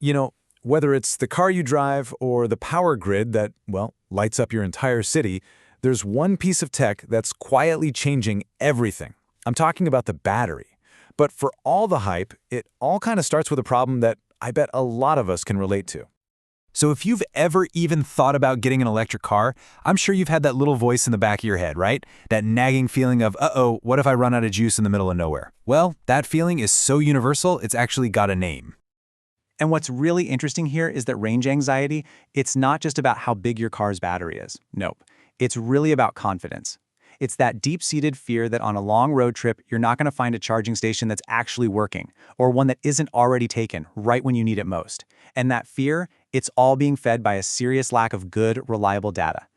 You know, whether it's the car you drive or the power grid that, well, lights up your entire city, there's one piece of tech that's quietly changing everything. I'm talking about the battery. But for all the hype, it all kind of starts with a problem that I bet a lot of us can relate to. So if you've ever even thought about getting an electric car, I'm sure you've had that little voice in the back of your head, right? That nagging feeling of, uh-oh, what if I run out of juice in the middle of nowhere? Well, that feeling is so universal, it's actually got a name. And what's really interesting here is that range anxiety, it's not just about how big your car's battery is. Nope. It's really about confidence. It's that deep-seated fear that on a long road trip, you're not going to find a charging station that's actually working, or one that isn't already taken right when you need it most. And that fear, it's all being fed by a serious lack of good, reliable data.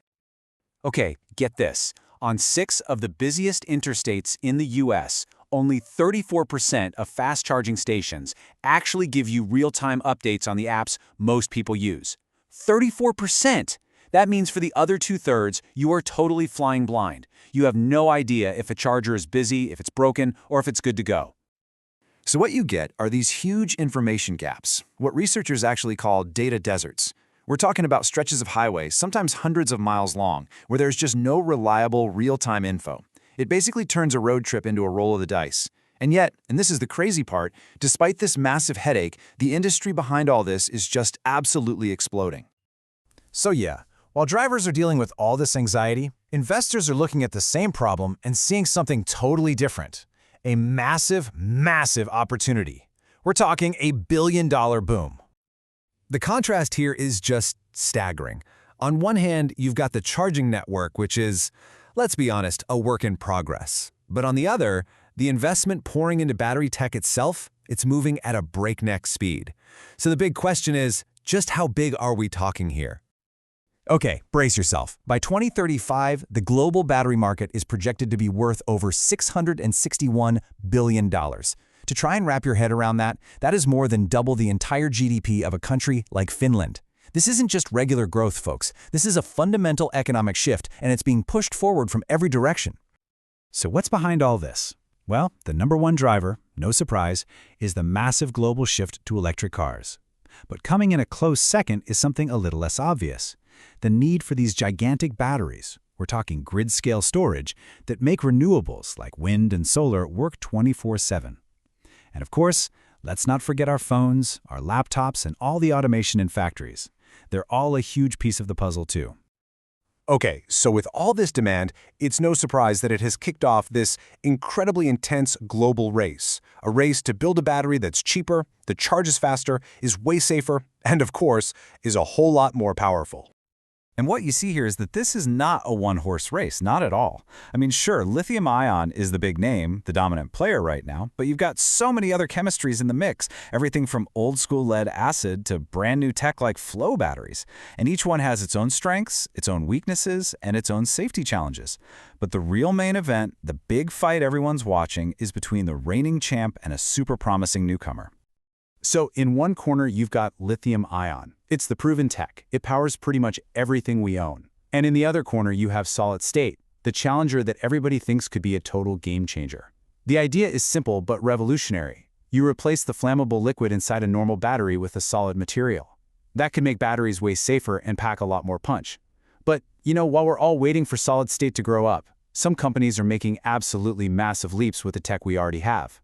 Okay, get this. On 6 of the busiest interstates in the US, only 34% of fast charging stations actually give you real-time updates on the apps most people use. 34%! That means for the other 2/3, you are totally flying blind. You have no idea if a charger is busy, if it's broken, or if it's good to go. So what you get are these huge information gaps, what researchers actually call data deserts. We're talking about stretches of highway, sometimes hundreds of miles long, where there's just no reliable, real-time info. It basically turns a road trip into a roll of the dice. And yet, and this is the crazy part, despite this massive headache, the industry behind all this is just absolutely exploding. So yeah, while drivers are dealing with all this anxiety, investors are looking at the same problem and seeing something totally different. A massive, massive opportunity. We're talking $1 billion boom. The contrast here is just staggering. On one hand, you've got the charging network, which is, let's be honest, a work in progress. But on the other, the investment pouring into battery tech itself, it's moving at a breakneck speed. So the big question is, just how big are we talking here? Okay, brace yourself. By 2035, the global battery market is projected to be worth over $661 billion. To try and wrap your head around that, that is more than double the entire GDP of a country like Finland. This isn't just regular growth, folks. This is a fundamental economic shift, and it's being pushed forward from every direction. So what's behind all this? Well, the number one driver, no surprise, is the massive global shift to electric cars. But coming in a close second is something a little less obvious. The need for these gigantic batteries, we're talking grid-scale storage, that make renewables like wind and solar work 24/7. And of course, let's not forget our phones, our laptops, and all the automation in factories. They're all a huge piece of the puzzle too. Okay, so with all this demand, it's no surprise that it has kicked off this incredibly intense global race. A race to build a battery that's cheaper, that charges faster, is way safer, and of course, is a whole lot more powerful. And what you see here is that this is not a one-horse race, not at all. I mean, sure, lithium-ion is the big name, the dominant player right now, but you've got so many other chemistries in the mix, everything from old-school lead-acid to brand-new tech like flow batteries. And each one has its own strengths, its own weaknesses, and its own safety challenges. But the real main event, the big fight everyone's watching, is between the reigning champ and a super promising newcomer. So in one corner, you've got lithium-ion. It's the proven tech. It powers pretty much everything we own. And in the other corner, you have solid state, the challenger that everybody thinks could be a total game changer. The idea is simple but revolutionary. You replace the flammable liquid inside a normal battery with a solid material. That could make batteries way safer and pack a lot more punch. But, while we're all waiting for solid state to grow up, some companies are making absolutely massive leaps with the tech we already have.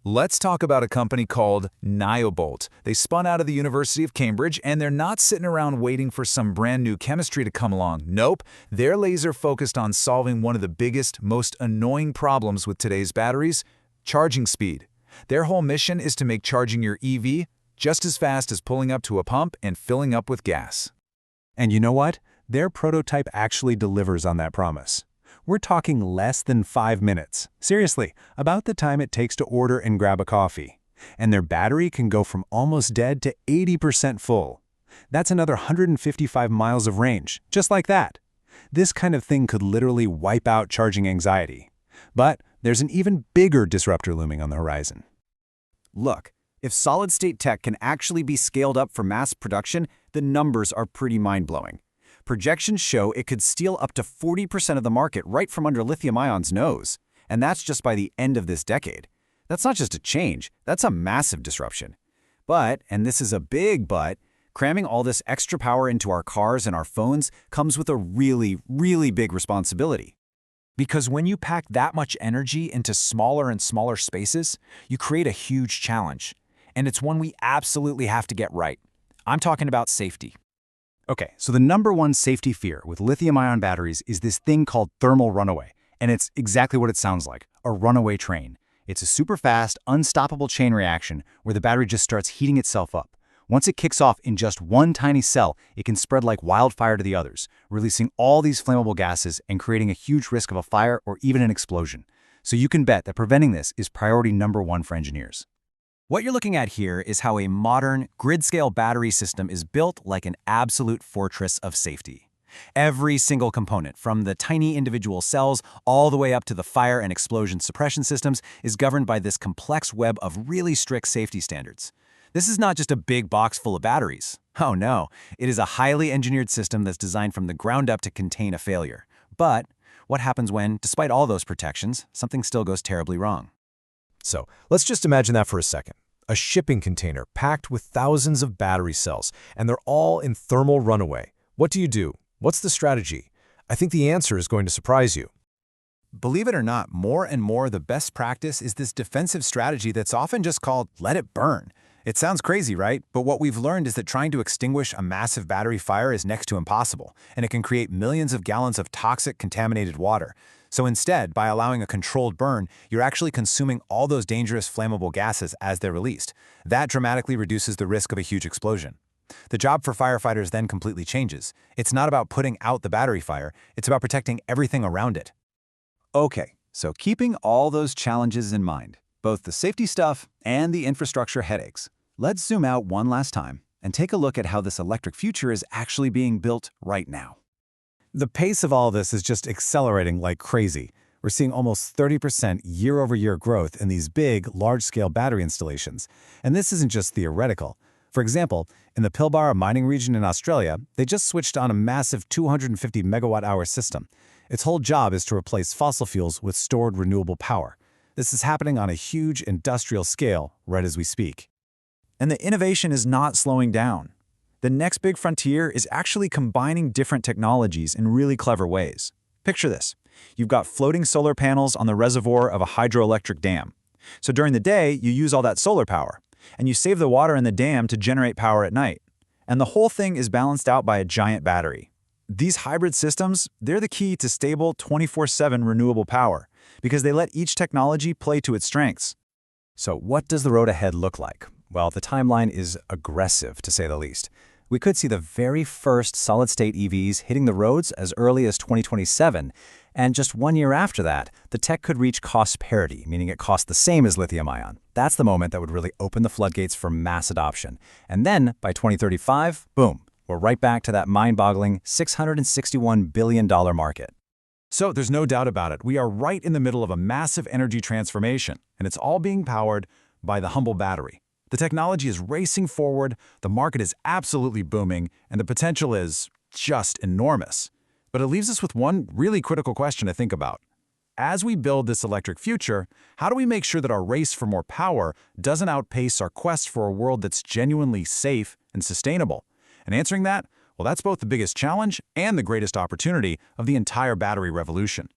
Let's talk about a company called Nyobolt. They spun out of the University of Cambridge, and they're not sitting around waiting for some brand new chemistry to come along. Nope, they're laser focused on solving one of the biggest, most annoying problems with today's batteries: charging speed. Their whole mission is to make charging your EV just as fast as pulling up to a pump and filling up with gas. And you know what? Their prototype actually delivers on that promise. We're talking less than 5 minutes. Seriously, about the time it takes to order and grab a coffee. And their battery can go from almost dead to 80% full. That's another 155 miles of range, just like that. This kind of thing could literally wipe out charging anxiety. But there's an even bigger disruptor looming on the horizon. Look, if solid-state tech can actually be scaled up for mass production, the numbers are pretty mind-blowing. Projections show it could steal up to 40% of the market right from under lithium-ion's nose. And that's just by the end of this decade. That's not just a change, that's a massive disruption. But, and this is a big but, cramming all this extra power into our cars and our phones comes with a really, really big responsibility. Because when you pack that much energy into smaller and smaller spaces, you create a huge challenge. And it's one we absolutely have to get right. I'm talking about safety. Okay, so the #1 safety fear with lithium-ion batteries is this thing called thermal runaway. And it's exactly what it sounds like, a runaway train. It's a super fast, unstoppable chain reaction where the battery just starts heating itself up. Once it kicks off in just one tiny cell, it can spread like wildfire to the others, releasing all these flammable gases and creating a huge risk of a fire or even an explosion. So you can bet that preventing this is priority #1 for engineers. What you're looking at here is how a modern, grid-scale battery system is built like an absolute fortress of safety. Every single component, from the tiny individual cells all the way up to the fire and explosion suppression systems, is governed by this complex web of really strict safety standards. This is not just a big box full of batteries. Oh no, it is a highly engineered system that's designed from the ground up to contain a failure. But what happens when, despite all those protections, something still goes terribly wrong? So let's just imagine that for a second. A shipping container packed with thousands of battery cells, and they're all in thermal runaway. What do you do? What's the strategy? I think the answer is going to surprise you. Believe it or not, more and more the best practice is this defensive strategy that's often just called let it burn. It sounds crazy, right? But what we've learned is that trying to extinguish a massive battery fire is next to impossible, and it can create millions of gallons of toxic, contaminated water. So instead, by allowing a controlled burn, you're actually consuming all those dangerous flammable gases as they're released. That dramatically reduces the risk of a huge explosion. The job for firefighters then completely changes. It's not about putting out the battery fire, it's about protecting everything around it. Okay, so keeping all those challenges in mind, both the safety stuff and the infrastructure headaches, let's zoom out one last time and take a look at how this electric future is actually being built right now. The pace of all this is just accelerating like crazy. We're seeing almost 30% year-over-year growth in these big, large-scale battery installations. And this isn't just theoretical. For example, in the Pilbara mining region in Australia, they just switched on a massive 250 megawatt-hour system. Its whole job is to replace fossil fuels with stored renewable power. This is happening on a huge industrial scale right as we speak. And the innovation is not slowing down. The next big frontier is actually combining different technologies in really clever ways. Picture this. You've got floating solar panels on the reservoir of a hydroelectric dam. So during the day, you use all that solar power, and you save the water in the dam to generate power at night. And the whole thing is balanced out by a giant battery. These hybrid systems, they're the key to stable 24/7 renewable power, because they let each technology play to its strengths. So what does the road ahead look like? Well, the timeline is aggressive, to say the least. We could see the very first solid-state EVs hitting the roads as early as 2027, and just 1 year after that, the tech could reach cost parity, meaning it costs the same as lithium-ion. That's the moment that would really open the floodgates for mass adoption. And then, by 2035, boom, we're right back to that mind-boggling $661 billion market. So there's no doubt about it. We are right in the middle of a massive energy transformation, and it's all being powered by the humble battery. The technology is racing forward, the market is absolutely booming, and the potential is just enormous. But it leaves us with one really critical question to think about. As we build this electric future, how do we make sure that our race for more power doesn't outpace our quest for a world that's genuinely safe and sustainable? And answering that, well, that's both the biggest challenge and the greatest opportunity of the entire battery revolution.